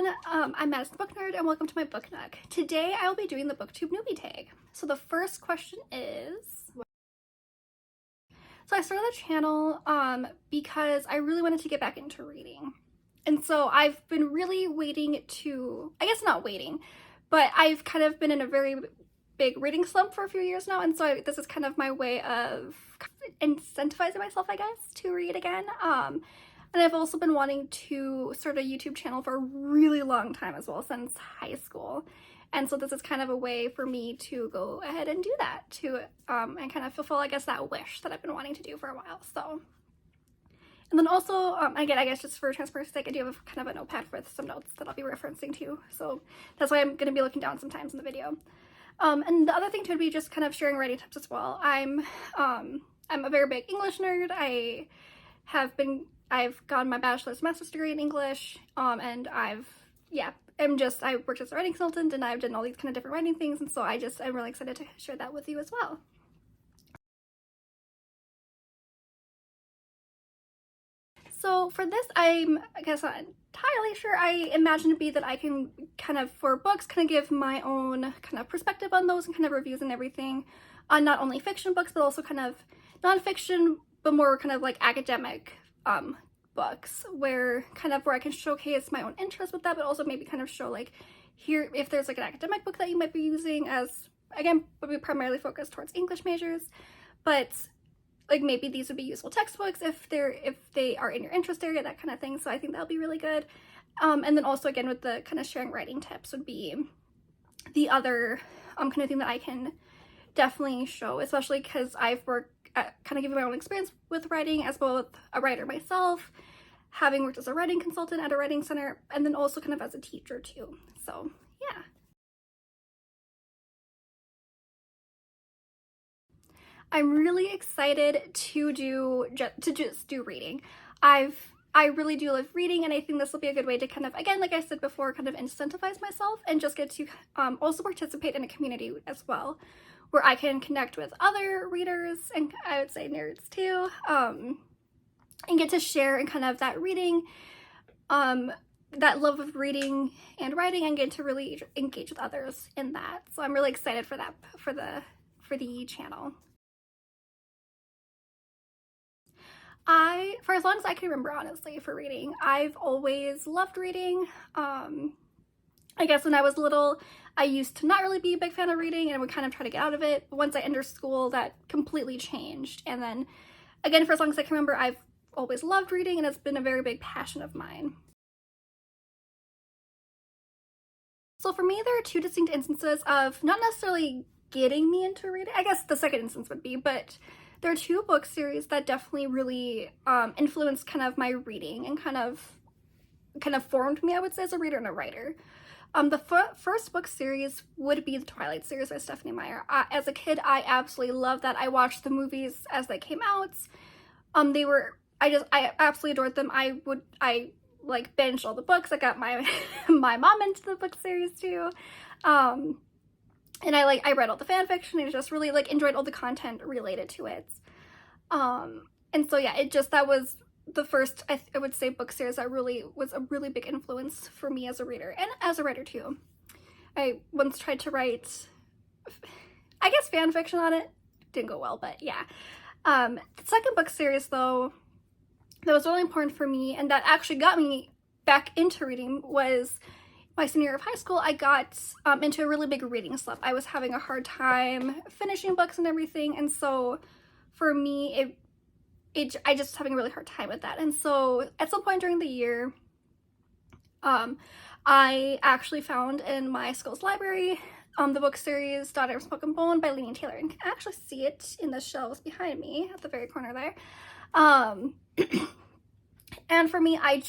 everyone, I'm Madison Book Nerd and welcome to my book nook. Today I will be doing the Booktube Newbie Tag. So the first question is... So I started the channel because I really wanted to get back into reading. And so I've been really waiting to... I guess not waiting, but I've kind of been in a very big reading slump for a few years now, and so this is kind of my way of incentivizing myself, I guess, to read again. And I've also been wanting to start a YouTube channel for a really long time as well, since high school. And so this is kind of a way for me to go ahead and do that, and kind of fulfill, I guess, that wish that I've been wanting to do for a while. So, and then also, again, I guess just for transparency's sake, I do have kind of a notepad with some notes that I'll be referencing to. So that's why I'm going to be looking down sometimes in the video. And the other thing too would be just kind of sharing writing tips as well. I'm a very big English nerd. I've gotten my master's degree in English, and I worked as a writing consultant, and I've done all these kind of different writing things, and so I'm really excited to share that with you as well. So for this, I guess not entirely sure. I imagine to be that I can kind of, for books, kind of give my own kind of perspective on those and kind of reviews and everything on not only fiction books, but also kind of nonfiction, but more kind of like academic books, where I can showcase my own interest with that, but also maybe kind of show like here if there's like an academic book that you might be using, as again would be primarily focused towards English majors, but like maybe these would be useful textbooks if they are in your interest area, that kind of thing. So I think that'll be really good. And then also again with the kind of sharing writing tips would be the other kind of thing that I can definitely show, especially because I've worked at kind of giving my own experience with writing as both a writer myself, having worked as a writing consultant at a writing center, and then also kind of as a teacher too. So yeah. I'm really excited to just do reading. I really do love reading, and I think this will be a good way to kind of, again, like I said before, kind of incentivize myself and just get to also participate in a community as well, where I can connect with other readers, and I would say nerds too, and get to share in kind of that reading, that love of reading and writing, and get to really engage with others in that. So I'm really excited for that, for the channel. For as long as I can remember, honestly, for reading, I've always loved reading. I guess when I was little, I used to not really be a big fan of reading and would kind of try to get out of it. But once I entered school, that completely changed. And then, again, for as long as I can remember, I've always loved reading, and it's been a very big passion of mine. So for me, there are two distinct instances of not necessarily getting me into reading. I guess the second instance would be, but there are two book series that definitely really influenced kind of my reading and kind of formed me, I would say, as a reader and a writer. The first book series would be the Twilight series by Stephanie Meyer. As a kid, I absolutely loved that. I watched the movies as they came out. I absolutely adored them. I like binged all the books. I got my mom into the book series too. And I read all the fan fiction and just really enjoyed all the content related to it. And so yeah, that was the first, I would say, book series that really was a really big influence for me as a reader and as a writer too. I once tried to write, I guess, fan fiction on it. Didn't go well, but yeah. The second book series though, that was really important for me and that actually got me back into reading was my senior year of high school. I got into a really big reading slump. I was having a hard time finishing books and everything, and so for me, I just was having a really hard time with that. And so at some point during the year, I actually found in my school's library the book series Daughter of Smoke and Bone by Laini Taylor, and you can actually see it in the shelves behind me at the very corner there. And for me, I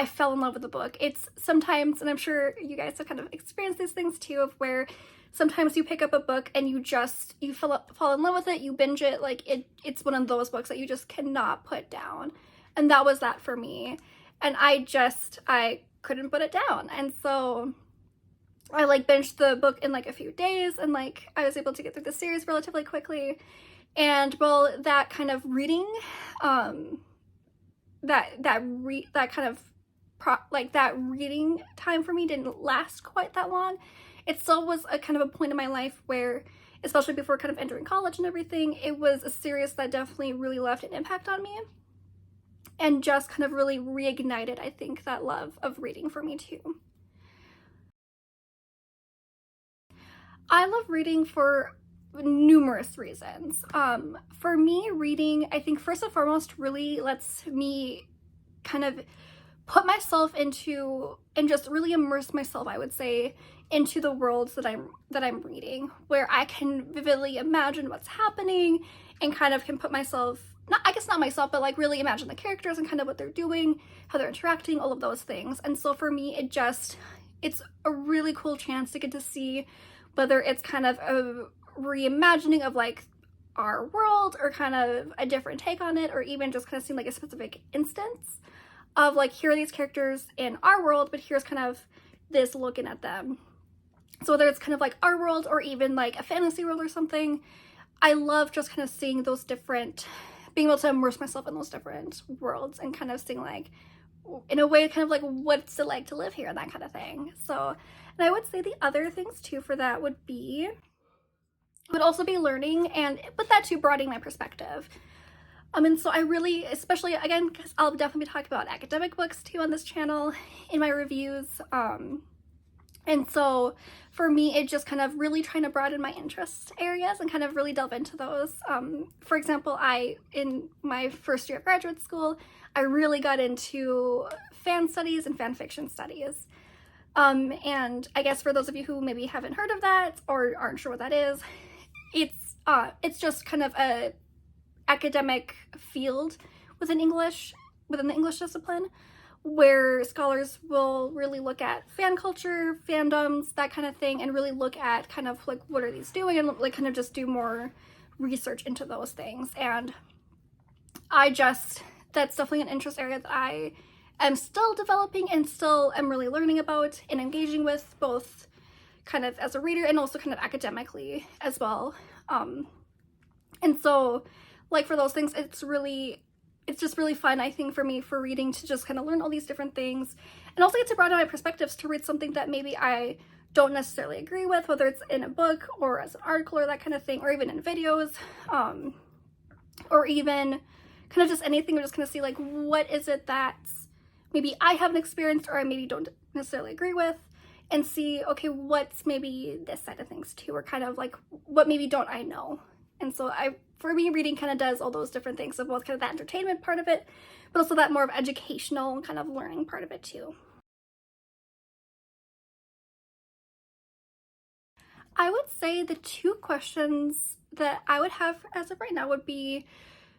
fell in love with the book. It's sometimes, and I'm sure you guys have kind of experienced these things too, of where sometimes you pick up a book and you fall in love with it, you binge it, it's one of those books that you just cannot put down. And that was that for me. And I couldn't put it down. And so I binged the book in a few days, and I was able to get through the series relatively quickly. And well, that kind of reading, that kind of that reading time for me didn't last quite that long. It still was a kind of a point in my life where, especially before kind of entering college and everything, it was a series that definitely really left an impact on me and just kind of really reignited, I think, that love of reading for me too. I love reading for numerous reasons. For me, reading, I think first and foremost, really lets me kind of put myself into and just really immerse myself, I would say, into the worlds that I'm reading, where I can vividly imagine what's happening and kind of can put myself, not myself, but like really imagine the characters and kind of what they're doing, how they're interacting, all of those things. And so for me, it's a really cool chance to get to see whether it's kind of a reimagining of like our world or kind of a different take on it, or even just kind of seeing like a specific instance of like, here are these characters in our world, but here's kind of this looking at them. So whether it's kind of like our world or even like a fantasy world or something, I love just kind of seeing those different, being able to immerse myself in those different worlds and kind of seeing like, in a way, kind of like, what's it like to live here and that kind of thing. So, and I would say the other things too for that would also be learning, and with that too, broadening my perspective. And so I really, especially again, because I'll definitely be talking about academic books too on this channel in my reviews. And so for me, it just kind of really trying to broaden my interest areas and kind of really delve into those. For example, in my first year of graduate school, I really got into fan studies and fan fiction studies. And I guess for those of you who maybe haven't heard of that or aren't sure what that is, it's just kind of a academic field within the English discipline, where scholars will really look at fan culture, fandoms, that kind of thing, and really look at kind of like, what are these doing, and like kind of just do more research into those things. And that's definitely an interest area that I am still developing and still am really learning about and engaging with, both kind of as a reader and also kind of academically as well. And so like for those things, it's just really fun, I think, for me, for reading, to just kind of learn all these different things and also get to broaden my perspectives, to read something that maybe I don't necessarily agree with, whether it's in a book or as an article or that kind of thing, or even in videos, or even kind of just anything, or just kind of see like, what is it that maybe I haven't experienced or I maybe don't necessarily agree with, and see, okay, what's maybe this side of things too, or kind of like, what maybe don't I know. And so for me, reading kind of does all those different things, of both kind of that entertainment part of it, but also that more of educational kind of learning part of it too. I would say the two questions that I would have as of right now would be,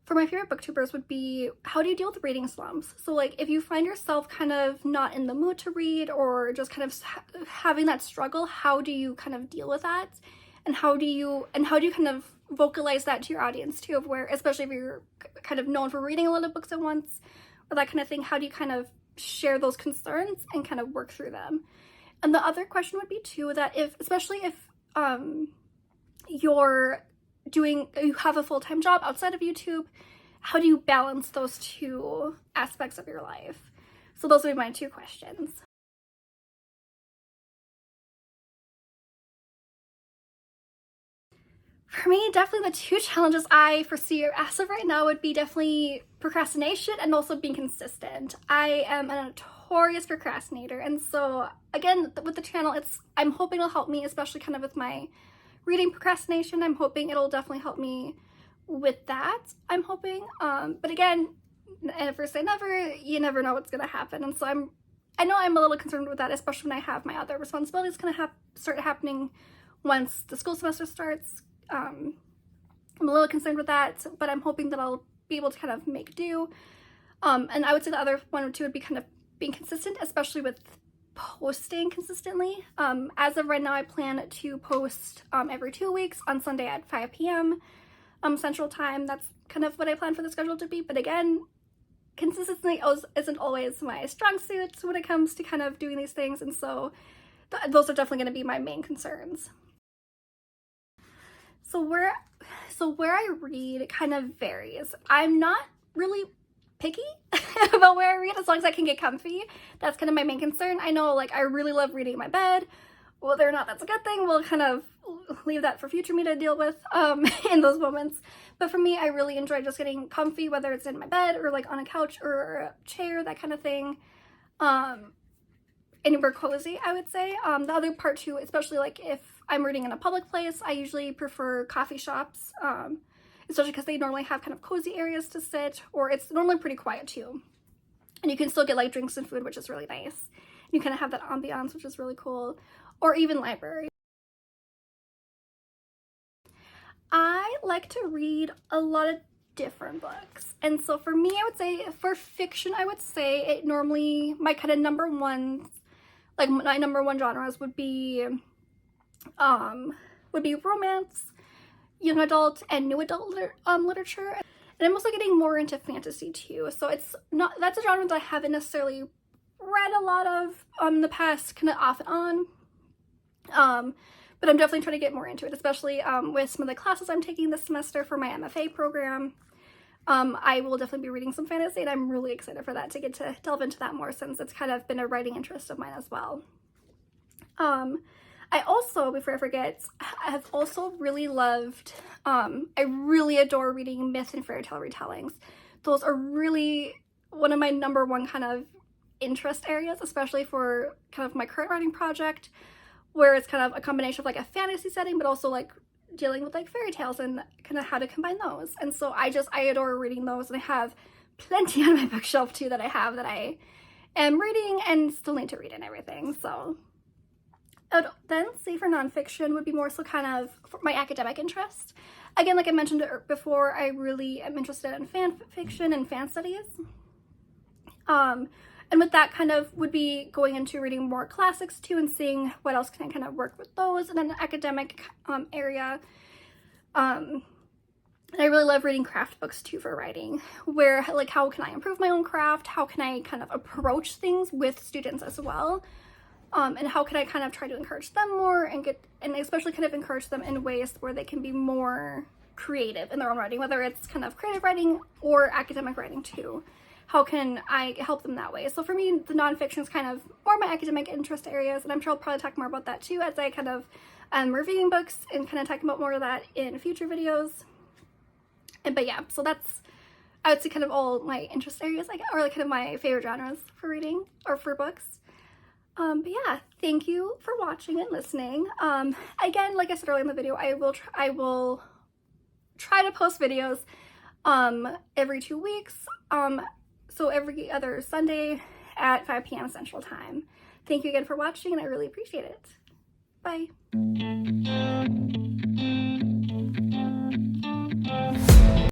for my favorite booktubers, would be, how do you deal with reading slumps? So like, if you find yourself kind of not in the mood to read, or just kind of having that struggle, how do you kind of deal with that? And how do you kind of vocalize that to your audience too, of where, especially if you're kind of known for reading a lot of books at once or that kind of thing, how do you kind of share those concerns and kind of work through them? And the other question would be too, that especially if you have a full-time job outside of YouTube, how do you balance those two aspects of your life? So those would be my two questions. For me, definitely the two challenges I foresee as of right now would be definitely procrastination and also being consistent. I am a notorious procrastinator, and so again, with the channel, I'm hoping it'll help me, especially kind of with my reading procrastination. I'm hoping it'll definitely help me with that, I'm hoping. But again, never say never, you never know what's gonna happen. And so I know I'm a little concerned with that, especially when I have my other responsibilities kind of start happening once the school semester starts. I'm a little concerned with that, but I'm hoping that I'll be able to kind of make do. And I would say the other one or two would be kind of being consistent, especially with posting consistently. As of right now, I plan to post every 2 weeks on Sunday at 5 p.m. Central Time. That's kind of what I plan for the schedule to be. But again, consistency isn't always my strong suit when it comes to kind of doing these things, and so those are definitely going to be my main concerns. So where I read kind of varies. I'm not really picky about where I read as long as I can get comfy. That's kind of my main concern. I know like I really love reading in my bed. Whether or not that's a good thing, we'll kind of leave that for future me to deal with in those moments. But for me, I really enjoy just getting comfy, whether it's in my bed or like on a couch or a chair, that kind of thing. Anywhere cozy, I would say. The other part too, especially like if I'm reading in a public place, I usually prefer coffee shops, especially because they normally have kind of cozy areas to sit, or it's normally pretty quiet too. And you can still get like drinks and food, which is really nice. You kind of have that ambiance, which is really cool. Or even libraries. I like to read a lot of different books. And so for me, I would say for fiction, I would say it normally, my kind of number one, like my number one genres would be romance, young adult, and new adult literature. And I'm also getting more into fantasy too. So that's a genre that I haven't necessarily read a lot of the past, kind of off and on. But I'm definitely trying to get more into it, especially with some of the classes I'm taking this semester for my MFA program. I will definitely be reading some fantasy, and I'm really excited for that, to get to delve into that more, since it's kind of been a writing interest of mine as well. I also, before I forget, I have also really loved, I really adore reading myth and fairy tale retellings. Those are really one of my number one kind of interest areas, especially for kind of my current writing project, where it's kind of a combination of like a fantasy setting, but also like dealing with like fairy tales and kind of how to combine those. And so I adore reading those, and I have plenty on my bookshelf too that I am reading and still need to read and everything. So then say for nonfiction would be more so kind of my academic interest. Again, like I mentioned before, I really am interested in fan fiction and fan studies. And with that kind of would be going into reading more classics too, and seeing what else can I kind of work with those in an academic area. And I really love reading craft books too for writing, where like how can I improve my own craft? How can I kind of approach things with students as well? And how can I kind of try to encourage them more and especially kind of encourage them in ways where they can be more creative in their own writing, whether it's kind of creative writing or academic writing too. How can I help them that way? So for me, the nonfiction is kind of more my academic interest areas, and I'm sure I'll probably talk more about that too as I kind of reviewing books and kind of talking about more of that in future videos. But yeah, so that's, I would say, kind of all my interest areas, or like kind of my favorite genres for reading or for books. But yeah, thank you for watching and listening. Again, like I said earlier in the video, I will try to post videos every 2 weeks. So every other Sunday at 5 p.m. Central Time. Thank you again for watching, and I really appreciate it. Bye.